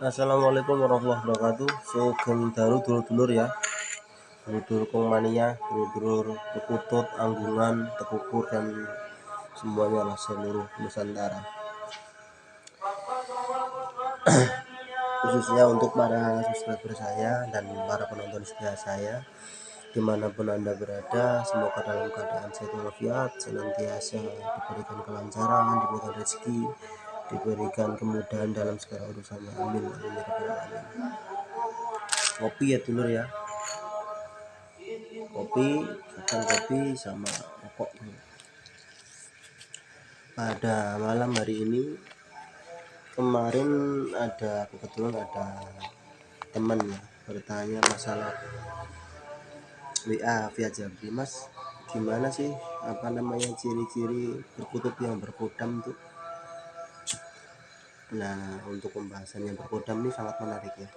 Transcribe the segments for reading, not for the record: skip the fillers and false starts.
Assalamualaikum warahmatullahi wabarakatuh. Sugeng daru dulur-dulur ya. Dulur-dulur kong mania, dulur-dulur Bekutut, Anggungan, Tekukur dan semuanya lah seluruh Nusantara. Khususnya untuk para subscriber saya dan para penonton setia saya dimanapun anda berada, semoga dalam keadaan sehat walafiat, senantiasa diberikan kelancaran, diberikan rezeki, diberikan kemudahan dalam segala urusannya. Amin amin ya rabbal alamin. Kopi ya dulur ya, kopi, kadang kopi sama rokok. Pada malam hari ini kemarin kebetulan ada teman ya bertanya masalah WA via Jambi, Mas gimana sih ciri-ciri perkutut yang berkodam tuh. Nah, untuk pembahasan yang berkodam ini sangat menarik ya.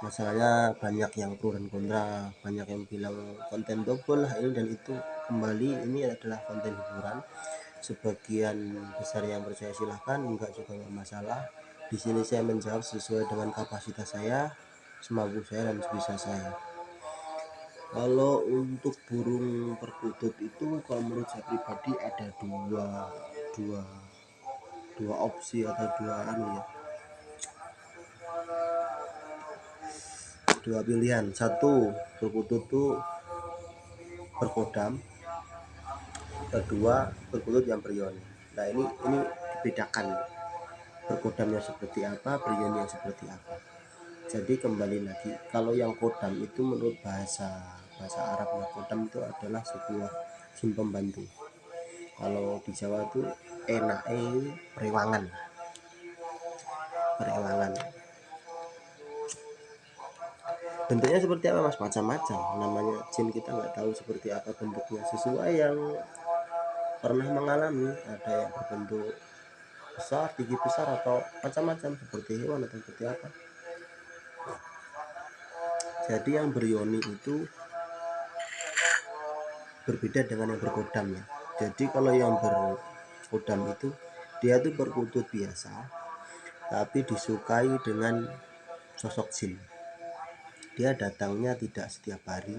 Masalahnya banyak yang pro dan kontra, banyak yang bilang konten double lah ini dan itu. Kembali ini adalah konten hiburan, sebagian besar yang percaya silahkan, enggak juga enggak masalah. Di sini saya menjawab sesuai dengan kapasitas saya, semampu saya dan sebisa saya. Kalau untuk burung perkutut itu, kalau menurut saya pribadi ada dua opsi atau dua pilihan. Satu, perkutut tuh berkodam, kedua perkutut yang berioni. Nah ini dibedakan perkodamnya seperti apa, berioni yang seperti apa. Jadi kembali lagi, kalau yang kodam itu menurut bahasa Arabnya, kodam itu adalah sebuah jin pembantu. Kalau di Jawa itu perewangan. Bentuknya seperti apa Mas? Macam-macam, namanya jin, kita nggak tahu seperti apa bentuknya, sesuai yang pernah mengalami. Ada yang berbentuk besar, tinggi besar, atau macam-macam seperti hewan atau seperti apa. Jadi yang berioni itu berbeda dengan yang berkodam ya. Jadi kalau yang berkodam itu dia tuh perkutut biasa, tapi disukai dengan sosok jin. Dia datangnya tidak setiap hari,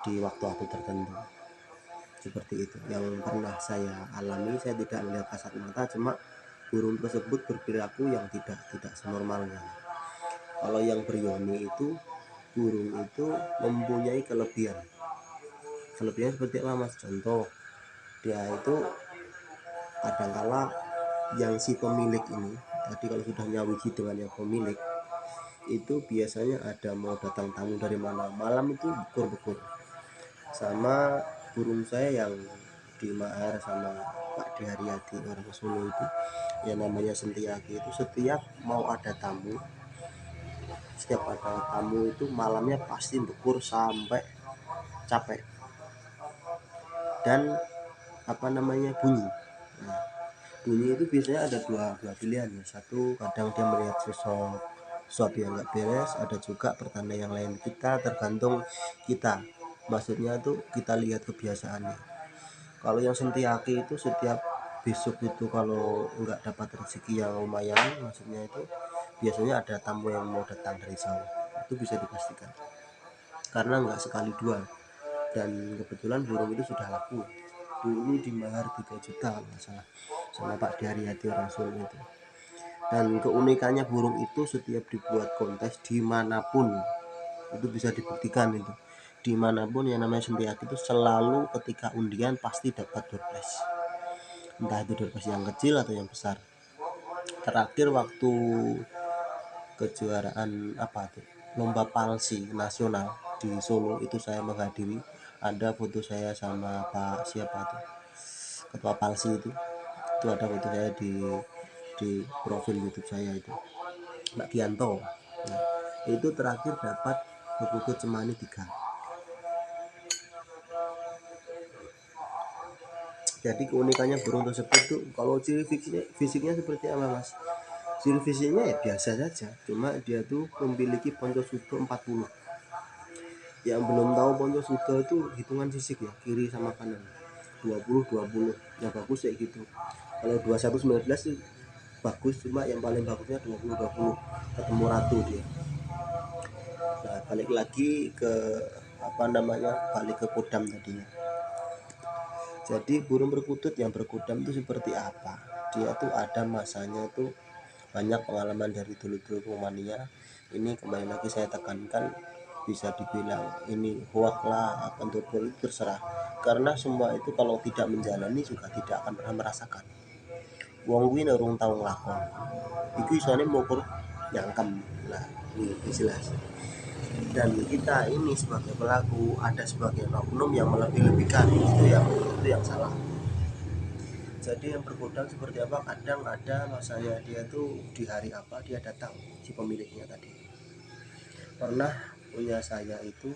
di waktu-waktu tertentu. Seperti itu yang pernah saya alami. Saya tidak melihat kasat mata, cuma burung tersebut berperilaku yang tidak senormalnya. Kalau yang berioni itu, burung itu mempunyai kelebihan seperti apa Mas? Contoh, dia itu kadangkala yang si pemilik ini tadi, kalau sudah nyawiji dengan yang pemilik itu, biasanya ada mau datang tamu dari mana, malam itu bekur-bekur. Sama burung saya yang di Mahar sama Pak Diharyati orang Solo itu, yang namanya Sentiaki itu, setiap ada tamu itu malamnya pasti bekur sampai capek dan bunyi. Nah, bunyi itu biasanya ada dua pilihan ya. Satu, kadang dia melihat sesuatu yang nggak beres, ada juga pertanda yang lain. Kita tergantung kita, maksudnya tuh kita lihat kebiasaannya. Kalau yang Sentiaki itu setiap besok itu kalau nggak dapat rezeki yang lumayan, maksudnya itu biasanya ada tamu yang mau datang dari jauh, itu bisa dipastikan karena nggak sekali dua. Dan kebetulan burung itu sudah laku dulu di Mahar 3 juta kalau nggak salah, sama Pak Diharyati orang Solo itu. Dan keunikannya burung itu setiap dibuat kontes dimanapun, itu bisa dibuktikan itu, dimanapun yang namanya Sentiaki itu selalu ketika undian pasti dapat door prize, entah itu door prize yang kecil atau yang besar. Terakhir waktu kejuaraan lomba palsi nasional di Solo itu saya menghadiri, ada foto saya sama Pak siapa tuh, ketua palsi itu ada foto saya di profil YouTube saya itu, Mbak Gianto. Nah, itu terakhir dapat perkutut cemani 3. Jadi keunikannya burung tersebut tuh, kalau ciri fisiknya seperti apa Mas? Ciri fisiknya ya biasa saja, cuma dia tuh memiliki Pontosudro 40. Yang belum tahu Pontosudro itu hitungan fisik ya, kiri sama kanan 20 yang bagus kayak gitu. Kalau 21 19 sih bagus, cuma yang paling bagusnya 20-20 ketemu ratu dia. Nah, balik lagi ke balik ke kodam tadinya. Jadi burung perkutut yang berkodam itu seperti apa? Dia tuh ada masanya tuh banyak pengalaman dari dulu-dulu Romania. Ini kembali lagi saya tekankan, bisa dibilang ini hoak lah apa itu terserah, karena semua itu kalau tidak menjalani juga tidak akan pernah merasakan. Wong kuwi urung tau nglakon iku isone mengukur nyangkem. Nah, ini jelas. Dan kita ini sebagai pelaku ada sebagian oknum yang melebih-lebihkan, itu yang salah. Jadi yang bergodam seperti apa, kadang ada masanya dia tuh di hari apa dia datang, si pemiliknya tadi. Pernah punya saya itu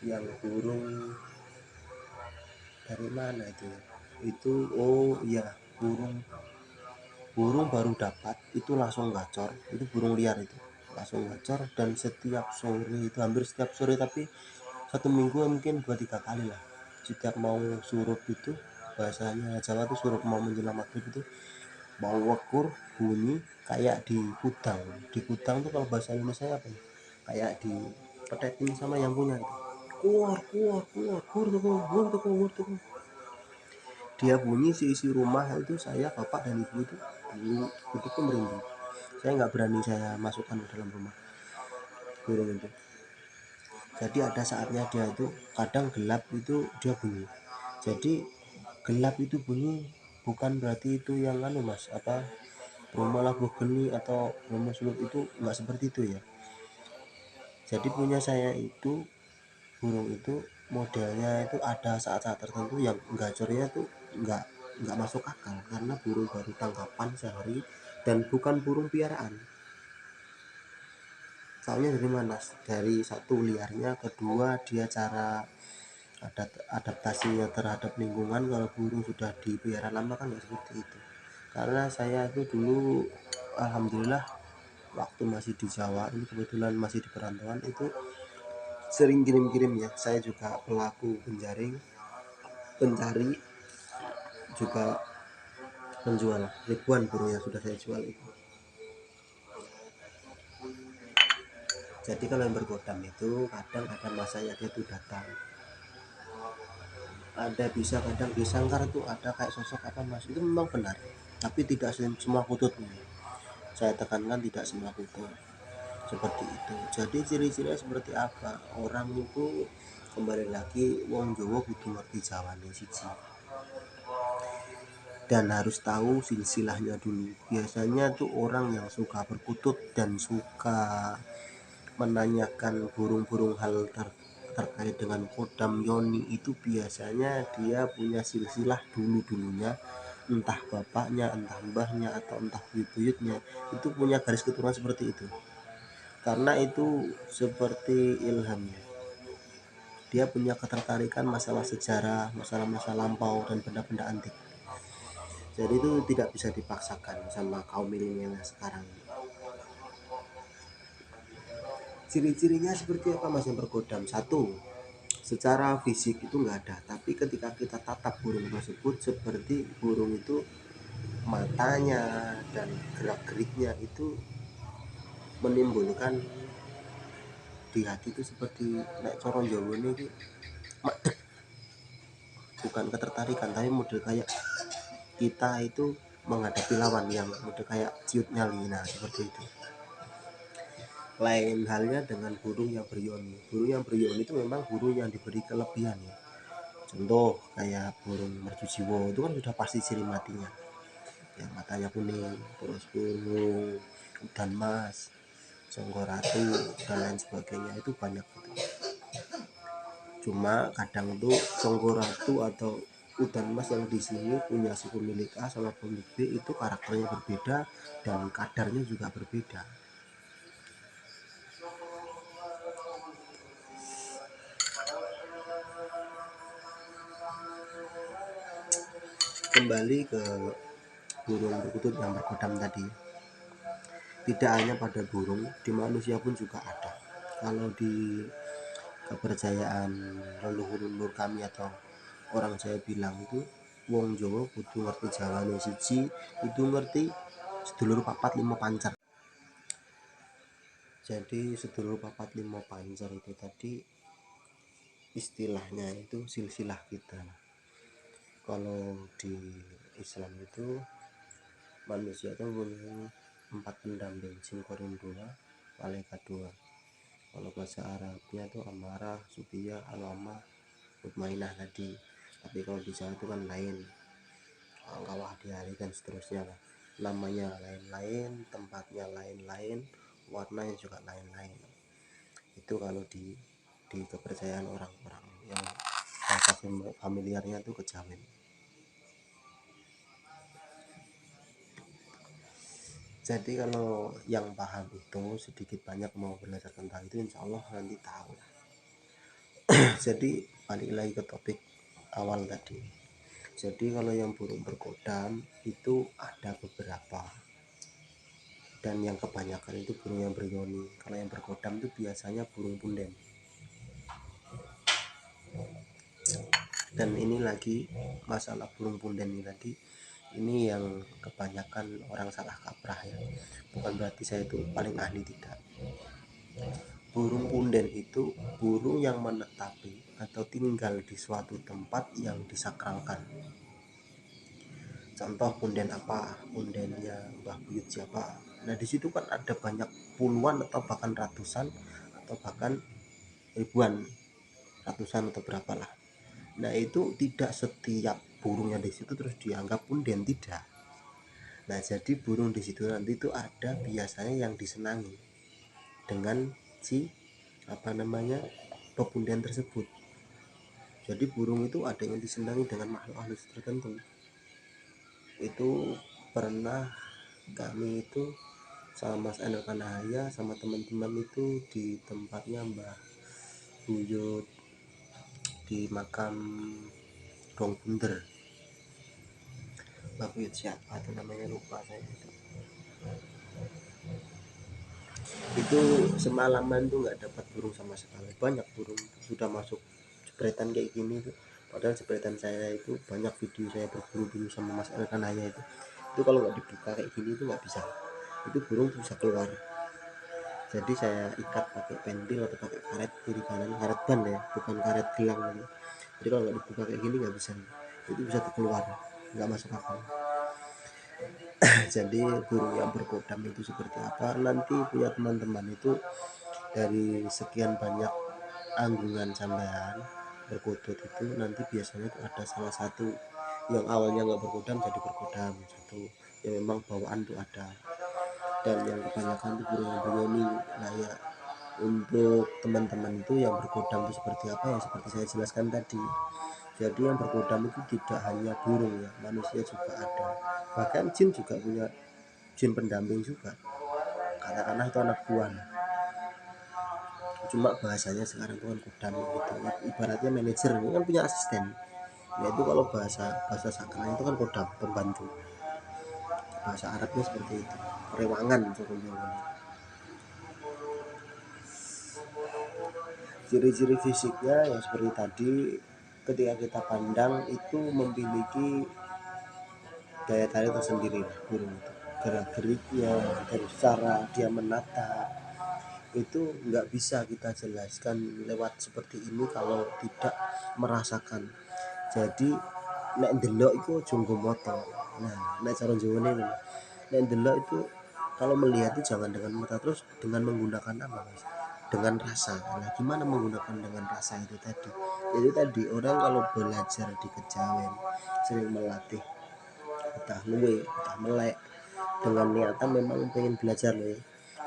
yang burung dari mana itu oh iya, burung baru dapat itu langsung gacor, itu burung liar itu langsung gacor. Dan setiap sore itu, hampir setiap sore, tapi satu minggu mungkin 2-3 kali lah, setiap mau surup itu, bahasanya Jawa tuh surup mau menjelang maghrib itu mau wekur bunyi kayak di kudang tuh kalau bahasa Indonesia apa ya, kayak di petetin sama yang punya itu, kuar kuar kuar kur tuh dia bunyi, isi rumah itu, saya bapak dan ibu itu duduk tuh merinding. Saya nggak berani saya masukkan ke dalam rumah burung itu. Jadi ada saatnya dia itu kadang gelap itu dia bunyi. Jadi gelap itu bunyi bukan berarti itu yang mas apa rumah lagu geni atau rumah sulut, itu nggak seperti itu ya. Jadi punya saya itu burung itu modelnya itu ada saat-saat tertentu yang gacornya tuh nggak masuk akal, karena burung baru tangkapan sehari dan bukan burung piaraan. Soalnya dari mana? Dari satu liarnya, kedua dia cara adaptasinya terhadap lingkungan. Kalau burung sudah dipelihara lama kan nggak seperti itu. Karena saya itu dulu alhamdulillah waktu masih di Jawa ini, kebetulan masih di perantauan itu, sering kirim-kirim ya. Saya juga pelaku penjaring, pencari, juga penjual. Ribuan burung yang sudah saya jual itu. Jadi kalau yang bergodam itu kadang ada masanya dia tuh datang, ada bisa kadang disangkar tuh ada kayak sosok apa mas, itu memang benar, tapi tidak semua kutut. Saya tekankan tidak semua kutut seperti itu. Jadi ciri-cirinya seperti apa, orang itu kembali lagi wong Jawa kudu ngerti Jawane siji dan harus tahu silsilahnya dulu. Biasanya tuh orang yang suka berkutut dan suka menanyakan burung-burung hal terkait dengan kodam yoni itu biasanya dia punya silsilah dulunya, entah bapaknya, entah mbahnya, atau entah buyut-buyutnya itu punya garis keturunan seperti itu. Karena itu seperti ilhamnya, dia punya ketertarikan masalah sejarah, masalah-masalah lampau dan benda-benda antik. Jadi itu tidak bisa dipaksakan sama kaum milenial sekarang. Ciri-cirinya seperti apa mas yang berkodam? Satu, secara fisik itu enggak ada, tapi ketika kita tatap burung tersebut, seperti burung itu matanya dan gerak-geriknya itu menimbulkan di hati itu seperti naik coron Jawa ini, bukan ketertarikan tapi model kayak kita itu menghadapi lawan yang model kayak ciut nyali. Nah seperti itu. Lain halnya dengan burung yang berioni. Burung yang berioni itu memang burung yang diberi kelebihan ya. Contoh kayak burung mercujiwo itu kan sudah pasti ciri matinya, yang matanya kuning. Terus burung udan mas, songgoratu, dan lain sebagainya itu banyak gitu. Cuma kadang tuh songgoratu atau udan mas yang di sini punya si pemilik A sama pemilik B itu karakternya berbeda dan kadarnya juga berbeda. Kembali ke burung perkutut yang berkodam tadi, tidak hanya pada burung, di manusia pun juga ada. Kalau di kepercayaan leluhur-leluhur kami atau orang Jawa bilang itu, wong Jawa kudu ngerti Jawane siji, kudu ngerti sedulur papat lima pancer. Jadi sedulur papat lima pancer itu tadi istilahnya itu silsilah kita. Kalau di Islam itu manusia itu punya 4 pendamping, sinkorin 2, malaikat 2. Kalau bahasa Arabnya itu amarah, subiyah, alwamah, mutmainah tadi. Tapi kalau di sana itu kan lain, kawah di hari dan seterusnya lah. Namanya lain-lain, tempatnya lain-lain, warnanya juga lain-lain. Itu kalau di kepercayaan orang-orang yang bahasa familiarnya itu kejawen. Jadi kalau yang paham itu sedikit banyak mau belajar tentang itu, insya Allah nanti tahu. Jadi balik lagi ke topik awal tadi. Jadi kalau yang burung berkodam itu ada beberapa, dan yang kebanyakan itu burung yang beryoni. Kalau yang berkodam itu biasanya burung punden. Dan ini lagi masalah burung punden ini tadi, ini yang kebanyakan orang salah kaprah ya. Bukan berarti saya itu paling ahli, tidak. Burung punden itu burung yang menetapi atau tinggal di suatu tempat yang disakralkan. Contoh punden apa? Pundennya Mbah Buyut siapa? Nah di situ kan ada banyak puluhan atau bahkan ratusan atau bahkan ribuan, ratusan atau berapalah. Nah itu tidak setiap burungnya di situ terus dianggap punden, tidak. Nah jadi burung di situ nanti itu ada biasanya yang disenangi dengan si pepunden tersebut. Jadi burung itu ada yang disenangi dengan makhluk halus tertentu. Itu pernah kami itu sama Mas Enel Kanahaya sama teman-teman itu di tempatnya Mbah Buyut di makam Dong Bunder. Mbah Buyut siapa itu namanya, lupa saya. Itu semalaman tuh nggak dapat burung sama sekali. Banyak burung sudah masuk jepretan kayak gini tuh. Padahal jepretan saya itu banyak video saya berburu dulu sama Mas Elkanaya itu kalau nggak dibuka kayak gini itu nggak bisa, itu burung bisa keluar. Jadi saya ikat pakai pentil atau pakai karet kiri kanan, karet ban ya, bukan karet gelang gitu. Jadi kalau nggak dibuka kayak gini nggak bisa, itu bisa keluar, nggak masuk akal. Jadi burung yang berkodam itu seperti apa, nanti punya teman-teman itu dari sekian banyak anggungan sampean berkodam itu nanti biasanya itu ada salah satu yang awalnya nggak berkodam jadi berkodam, satu yang memang bawaan tuh ada. Dan yang kebanyakan itu burung yang beryoni. Nah ya untuk teman-teman itu yang berkodam itu seperti apa ya, seperti saya jelaskan tadi. Jadi yang berkodam itu tidak hanya burung ya, manusia juga ada, bahkan jin juga punya jin pendamping juga, katakanlah itu anak buah. Cuma bahasanya sekarang itu kan kodam gitu, ibaratnya manajer ini kan punya asisten, yaitu kalau bahasa sakral itu kan kodam, pembantu. Bahasa Arabnya seperti itu, rewangan contohnya. Ciri-ciri fisiknya yang seperti tadi, ketika kita pandang itu memiliki daya tarik tersendiri burung itu. Gerak-geriknya, dari cara dia menata itu nggak bisa kita jelaskan lewat seperti ini kalau tidak merasakan. Jadi nek ndelok iku aja nggo moto. Nah, nek cara Jawane ini, nek ndelok itu kalau melihat itu jangan dengan mata, terus dengan menggunakan apa Mas? Dengan rasa. Nah, gimana menggunakan dengan rasa itu tadi? Itu tadi orang kalau belajar di kejawen sering melatih entah luwe, entah melek dengan niatan memang pengen belajar loh ya.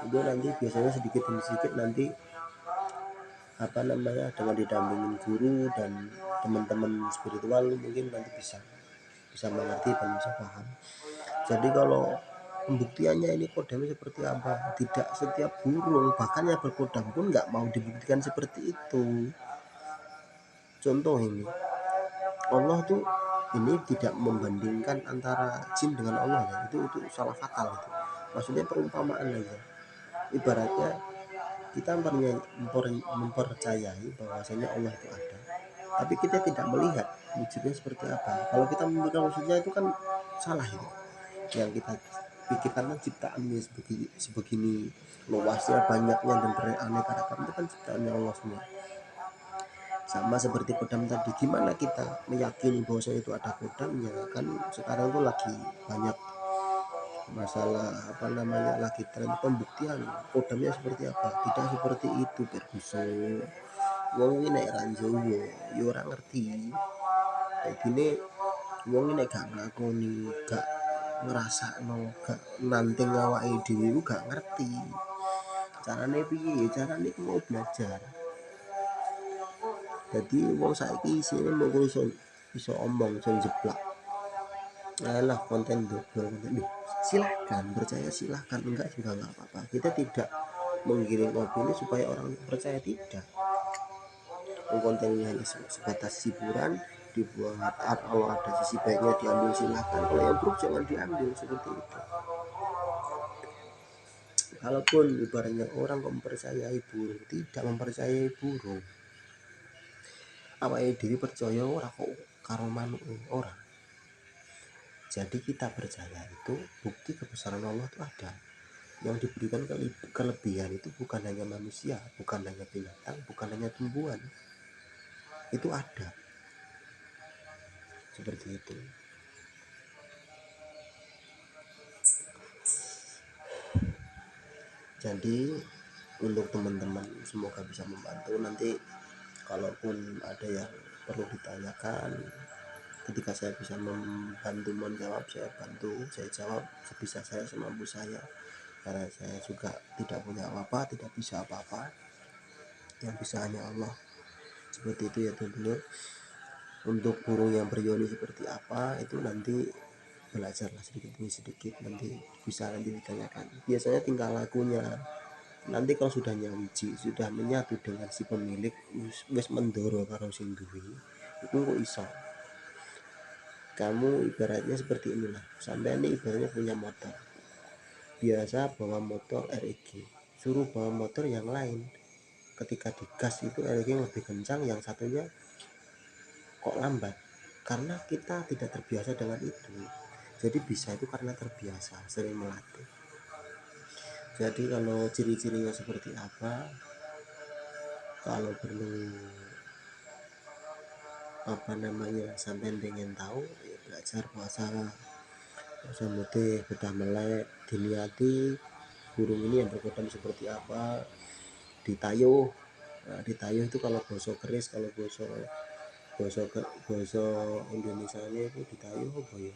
Itu nanti biasanya sedikit demi sedikit nanti dengan didampingin guru dan teman-teman spiritual mungkin nanti bisa mengerti dan bisa paham. Jadi kalau pembuktiannya ini kodamnya seperti apa, tidak setiap burung bahkan yang berkodam pun nggak mau dibuktikan seperti itu. Contoh ini, Allah tuh ini tidak membandingkan antara jin dengan Allah ya, itu salah fatal itu. Maksudnya perumpamaan aja. Ibaratnya kita mempercayai bahwasanya Allah itu ada, tapi kita tidak melihat wujudnya seperti apa. Kalau kita memikirkan wujudnya itu kan salah itu. Yang kita pikirkan kan ciptaannya sebegini luasnya, banyaknya dan beraneka ragam, itu kan ciptaannya Allah semua. Sama seperti kodam tadi, gimana kita meyakini bahwasanya itu ada kodamnya? Kan sekarang tuh lagi banyak masalah apa namanya, lagi tren pembuktian kodamnya seperti apa. Tidak seperti itu Ferguson. Wong ini nek ranjowo ya ora ngerti. Kayak gini wong ini gak ngakoni, gak ngrasakno, gak nanting awake dhewe iku gak ngerti. Carane piye? Carane mau belajar. Jadi wong saiki isine mau iso omong, iso jeblak. Alah konten double konten. Silahkan percaya, silahkan enggak juga nggak apa-apa. Kita tidak menggiring opini supaya orang percaya, tidak. Konten ini hanya sebatas hiburan, dibuat kalau ada sisi baiknya diambil silahkan, kalau yang buruk jangan diambil, seperti itu. Kalaupun ibaratnya orang kok mempercayai burung, tidak mempercayai burung, awake dhewe percaya ora kok karo manuk orang. Jadi kita percaya itu bukti kebesaran Allah itu ada. Yang diberikan kelebihan itu bukan hanya manusia, bukan hanya binatang, bukan hanya tumbuhan, itu ada. Seperti itu. Jadi untuk teman-teman semoga bisa membantu. Nanti kalaupun ada yang perlu ditanyakan, ketika saya bisa membantu menjawab, saya bantu, saya jawab sebisa saya, semampu saya, karena saya juga tidak punya apa-apa, tidak bisa apa-apa, yang bisa hanya Allah. Seperti itu ya teman-teman. Untuk burung yang berioni seperti apa itu nanti belajarlah sedikit demi sedikit, nanti bisa nanti ditanyakan. Biasanya tingkah lakunya, nanti kalau sudah nyawiji, sudah menyatu dengan si pemilik, wis mendoro karo sing duwe, itu kok iso. Kamu ibaratnya seperti inilah, sampai ini ibaratnya punya motor, biasa bawa motor REG, suruh bawa motor yang lain, ketika digas itu REG yang lebih kencang, yang satunya kok lambat, karena kita tidak terbiasa dengan itu. Jadi bisa itu karena terbiasa, sering melatih. Jadi kalau ciri-cirinya seperti apa, kalau perlu apa namanya sampai pengen tahu ya belajar puasa mutih, bedah melek, diniati burung ini yang berkodam seperti apa, ditayuh. Nah, ditayuh itu kalau bosok keris, kalau bosok Indonesia nya itu ditayuh apa ya,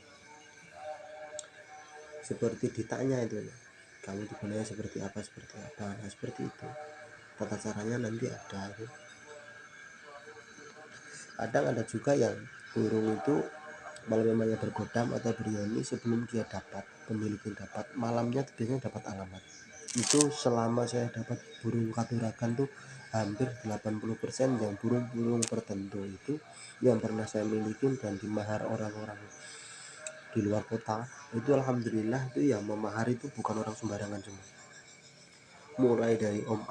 seperti ditanya itu, kamu digunanya seperti apa, nah seperti itu tata caranya nanti ada itu. Kadang ada juga yang burung itu kalau memangnya berkodam atau berioni, sebelum dia dapat pemiliknya dapat malamnya biasanya dapat alamat. Itu selama saya dapat burung katuragan tuh hampir 80% yang burung-burung tertentu itu yang pernah saya miliki dan dimahar orang-orang di luar kota, itu alhamdulillah itu yang memahar itu bukan orang sembarangan semua. Mulai dari Om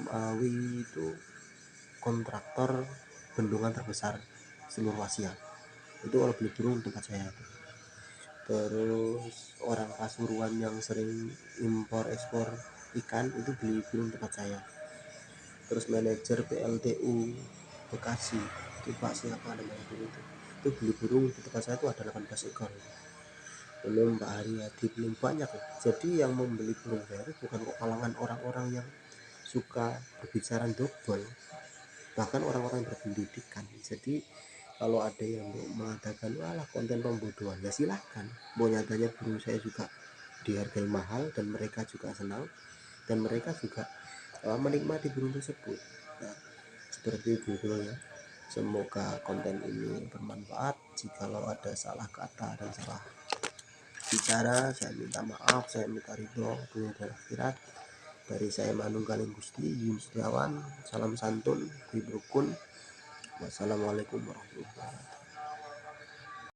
Awi itu kontraktor bendungan terbesar seluruh Asia, itu kalau beli burung tempat saya itu. Terus orang Pasuruan yang sering impor ekspor ikan itu beli burung tempat saya. Terus manajer PLTU Bekasi itu Pak siapa namanya dulu itu beli burung di tempat saya itu ada 18 ekor. Belum Pak Haryadi, belum banyak. Jadi yang membeli burung saya itu bukan kalangan orang-orang yang suka berbicara double, bahkan orang-orang berpendidikan. Jadi kalau ada yang mengatakan walah konten pembodohan, ya silahkan. Mau nyatanya burung saya juga dihargai mahal dan mereka juga senang dan mereka juga menikmati burung tersebut. Nah, seperti itu ya. Semoga konten ini bermanfaat. Jikalau ada salah kata dan salah bicara, saya minta maaf, saya minta ridho dunia dan akhirat. Dari saya Manunggaling Gusti Yunus Setiawan, salam santun, Rukun. Wassalamualaikum warahmatullahi wabarakatuh.